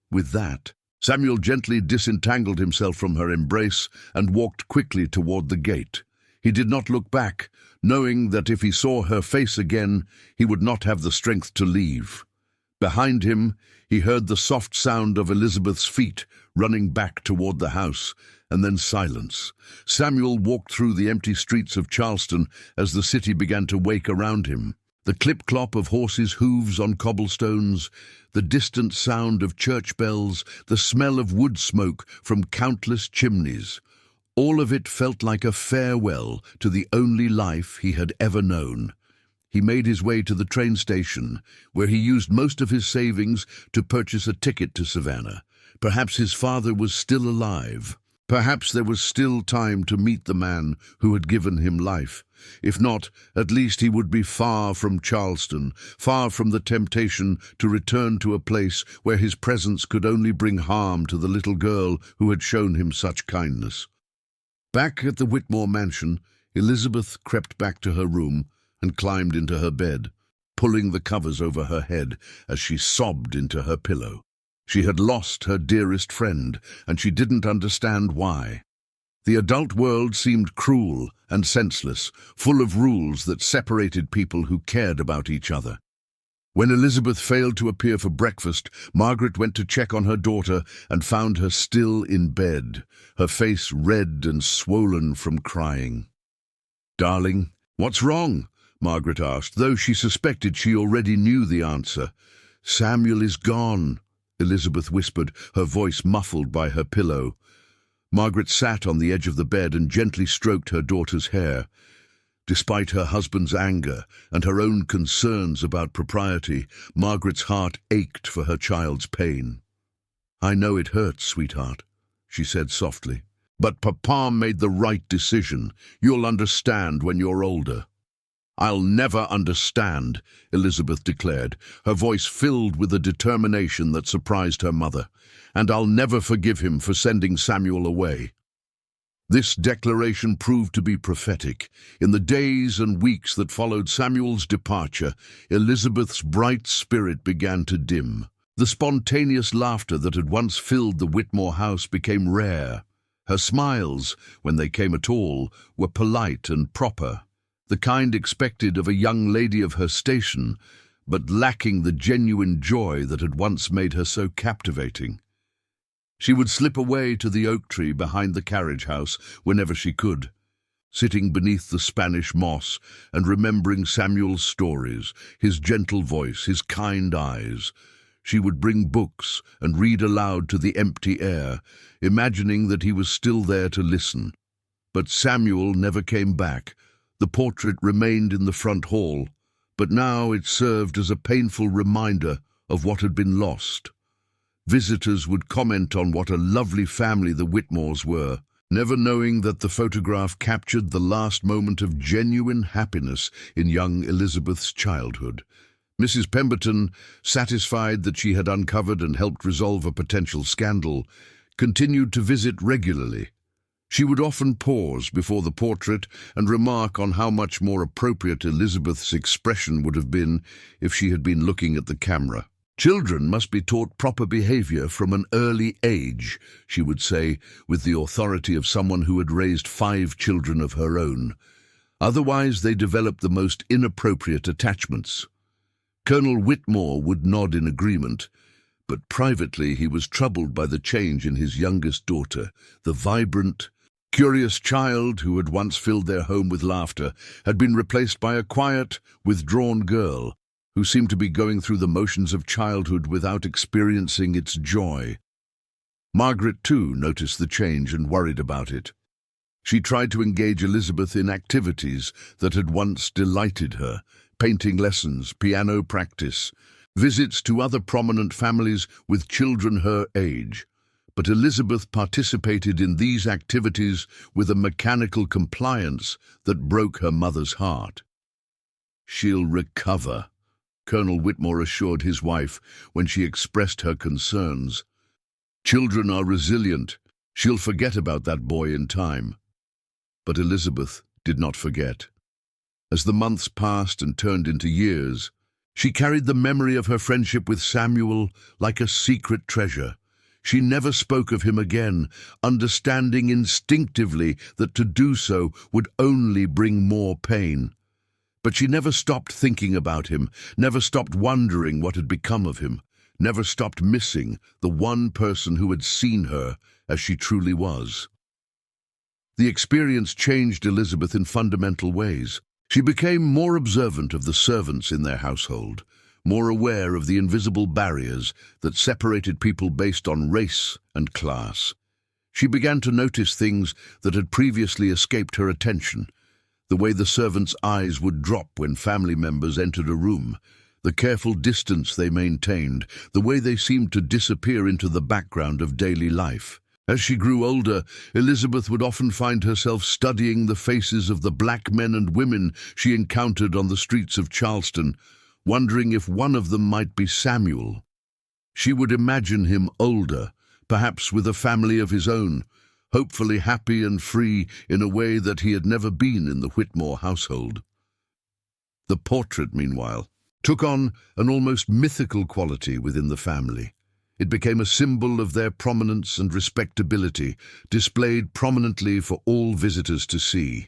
With that, Samuel gently disentangled himself from her embrace and walked quickly toward the gate. He did not look back, knowing that if he saw her face again, he would not have the strength to leave. Behind him, he heard the soft sound of Elizabeth's feet running back toward the house, and then silence. Samuel walked through the empty streets of Charleston as the city began to wake around him. The clip-clop of horses' hooves on cobblestones, the distant sound of church bells, the smell of wood smoke from countless chimneys. All of it felt like a farewell to the only life he had ever known. He made his way to the train station, where he used most of his savings to purchase a ticket to Savannah. Perhaps his father was still alive. Perhaps there was still time to meet the man who had given him life. If not, at least he would be far from Charleston, far from the temptation to return to a place where his presence could only bring harm to the little girl who had shown him such kindness. Back at the Whitmore mansion, Elizabeth crept back to her room and climbed into her bed, pulling the covers over her head as she sobbed into her pillow. She had lost her dearest friend, and she didn't understand why. The adult world seemed cruel and senseless, full of rules that separated people who cared about each other. When Elizabeth failed to appear for breakfast, Margaret went to check on her daughter and found her still in bed, her face red and swollen from crying. "Darling, what's wrong?" Margaret asked, though she suspected she already knew the answer. "Samuel is gone," Elizabeth whispered, her voice muffled by her pillow. Margaret sat on the edge of the bed and gently stroked her daughter's hair. Despite her husband's anger and her own concerns about propriety, Margaret's heart ached for her child's pain. "I know it hurts, sweetheart," she said softly. "But Papa made the right decision. You'll understand when you're older." "I'll never understand," Elizabeth declared, her voice filled with a determination that surprised her mother. "And I'll never forgive him for sending Samuel away." This declaration proved to be prophetic. In the days and weeks that followed Samuel's departure, Elizabeth's bright spirit began to dim. The spontaneous laughter that had once filled the Whitmore house became rare. Her smiles, when they came at all, were polite and proper, the kind expected of a young lady of her station, but lacking the genuine joy that had once made her so captivating. She would slip away to the oak tree behind the carriage house whenever she could, sitting beneath the Spanish moss and remembering Samuel's stories, his gentle voice, his kind eyes. She would bring books and read aloud to the empty air, imagining that he was still there to listen. But Samuel never came back. The portrait remained in the front hall, but now it served as a painful reminder of what had been lost. Visitors would comment on what a lovely family the Whitmores were, never knowing that the photograph captured the last moment of genuine happiness in young Elizabeth's childhood. Mrs. Pemberton, satisfied that she had uncovered and helped resolve a potential scandal, continued to visit regularly. She would often pause before the portrait and remark on how much more appropriate Elizabeth's expression would have been if she had been looking at the camera. "Children must be taught proper behavior from an early age," she would say, with the authority of someone who had raised 5 children of her own. "Otherwise they develop the most inappropriate attachments." Colonel Whitmore would nod in agreement, but privately he was troubled by the change in his youngest daughter. The vibrant, curious child who had once filled their home with laughter had been replaced by a quiet, withdrawn girl who seemed to be going through the motions of childhood without experiencing its joy. Margaret, too, noticed the change and worried about it. She tried to engage Elizabeth in activities that had once delighted her: painting lessons, piano practice, visits to other prominent families with children her age. But Elizabeth participated in these activities with a mechanical compliance that broke her mother's heart. "She'll recover," Colonel Whitmore assured his wife when she expressed her concerns. "Children are resilient. She'll forget about that boy in time." But Elizabeth did not forget. As the months passed and turned into years, she carried the memory of her friendship with Samuel like a secret treasure. She never spoke of him again, understanding instinctively that to do so would only bring more pain. But she never stopped thinking about him, never stopped wondering what had become of him, never stopped missing the one person who had seen her as she truly was. The experience changed Elizabeth in fundamental ways. She became more observant of the servants in their household, more aware of the invisible barriers that separated people based on race and class. She began to notice things that had previously escaped her attention: the way the servants' eyes would drop when family members entered a room, the careful distance they maintained, the way they seemed to disappear into the background of daily life. As she grew older, Elizabeth would often find herself studying the faces of the black men and women she encountered on the streets of Charleston, wondering if one of them might be Samuel. She would imagine him older, perhaps with a family of his own, hopefully happy and free in a way that he had never been in the Whitmore household. The portrait, meanwhile, took on an almost mythical quality within the family. It became a symbol of their prominence and respectability, displayed prominently for all visitors to see.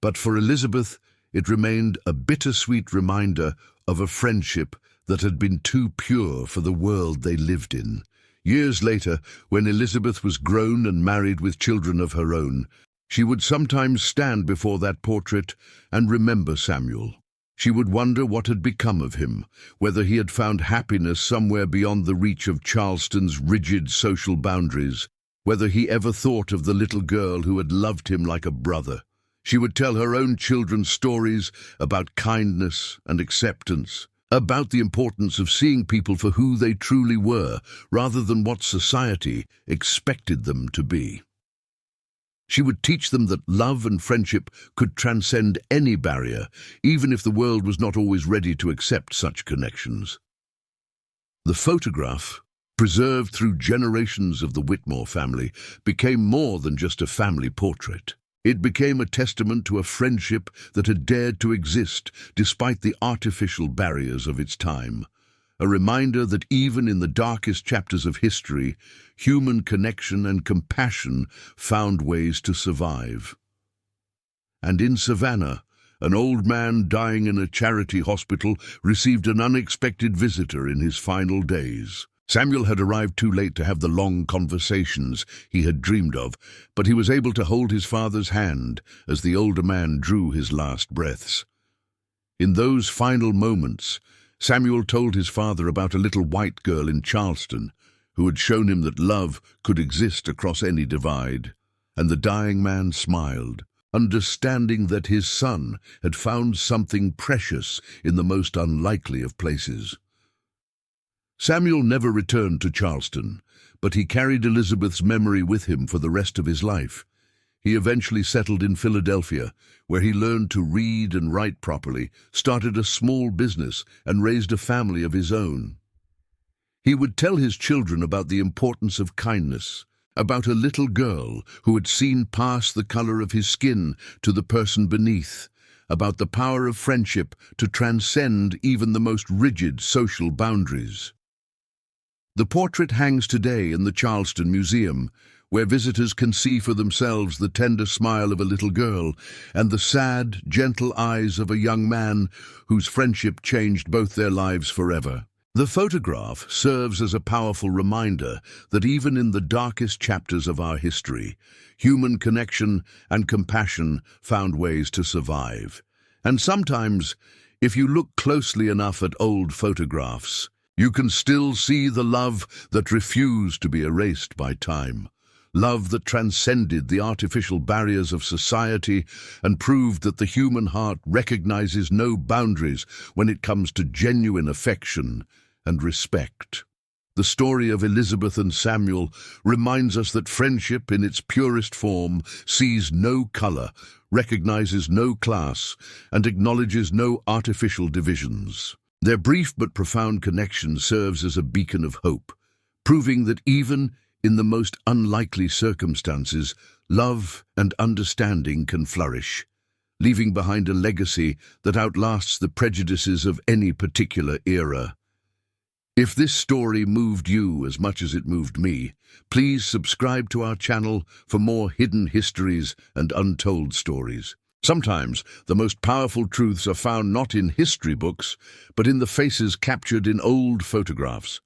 But for Elizabeth, it remained a bittersweet reminder of a friendship that had been too pure for the world they lived in. Years later, when Elizabeth was grown and married with children of her own, she would sometimes stand before that portrait and remember Samuel. She would wonder what had become of him, whether he had found happiness somewhere beyond the reach of Charleston's rigid social boundaries, whether he ever thought of the little girl who had loved him like a brother. She would tell her own children stories about kindness and acceptance, about the importance of seeing people for who they truly were, rather than what society expected them to be. She would teach them that love and friendship could transcend any barrier, even if the world was not always ready to accept such connections. The photograph, preserved through generations of the Whitmore family, became more than just a family portrait. It became a testament to a friendship that had dared to exist despite the artificial barriers of its time. A reminder that even in the darkest chapters of history, human connection and compassion found ways to survive. And in Savannah, an old man dying in a charity hospital received an unexpected visitor in his final days. Samuel had arrived too late to have the long conversations he had dreamed of, but he was able to hold his father's hand as the older man drew his last breaths. In those final moments, Samuel told his father about a little white girl in Charleston who had shown him that love could exist across any divide, and the dying man smiled, understanding that his son had found something precious in the most unlikely of places. Samuel never returned to Charleston, but he carried Elizabeth's memory with him for the rest of his life. He eventually settled in Philadelphia, where he learned to read and write properly, started a small business, and raised a family of his own. He would tell his children about the importance of kindness, about a little girl who had seen past the color of his skin to the person beneath, about the power of friendship to transcend even the most rigid social boundaries. The portrait hangs today in the Charleston Museum, where visitors can see for themselves the tender smile of a little girl and the sad, gentle eyes of a young man whose friendship changed both their lives forever. The photograph serves as a powerful reminder that even in the darkest chapters of our history, human connection and compassion found ways to survive. And sometimes, if you look closely enough at old photographs, you can still see the love that refused to be erased by time. Love that transcended the artificial barriers of society and proved that the human heart recognizes no boundaries when it comes to genuine affection and respect. The story of Elizabeth and Samuel reminds us that friendship in its purest form sees no color, recognizes no class, and acknowledges no artificial divisions. Their brief but profound connection serves as a beacon of hope, proving that even in the most unlikely circumstances, love and understanding can flourish, leaving behind a legacy that outlasts the prejudices of any particular era. If this story moved you as much as it moved me, please subscribe to our channel for more hidden histories and untold stories. Sometimes the most powerful truths are found not in history books, but in the faces captured in old photographs.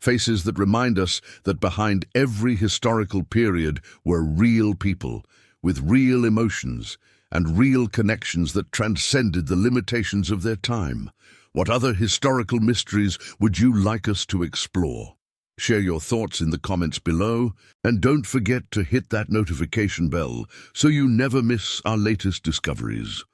Faces that remind us that behind every historical period were real people, with real emotions and real connections that transcended the limitations of their time. What other historical mysteries would you like us to explore? Share your thoughts in the comments below, and don't forget to hit that notification bell so you never miss our latest discoveries.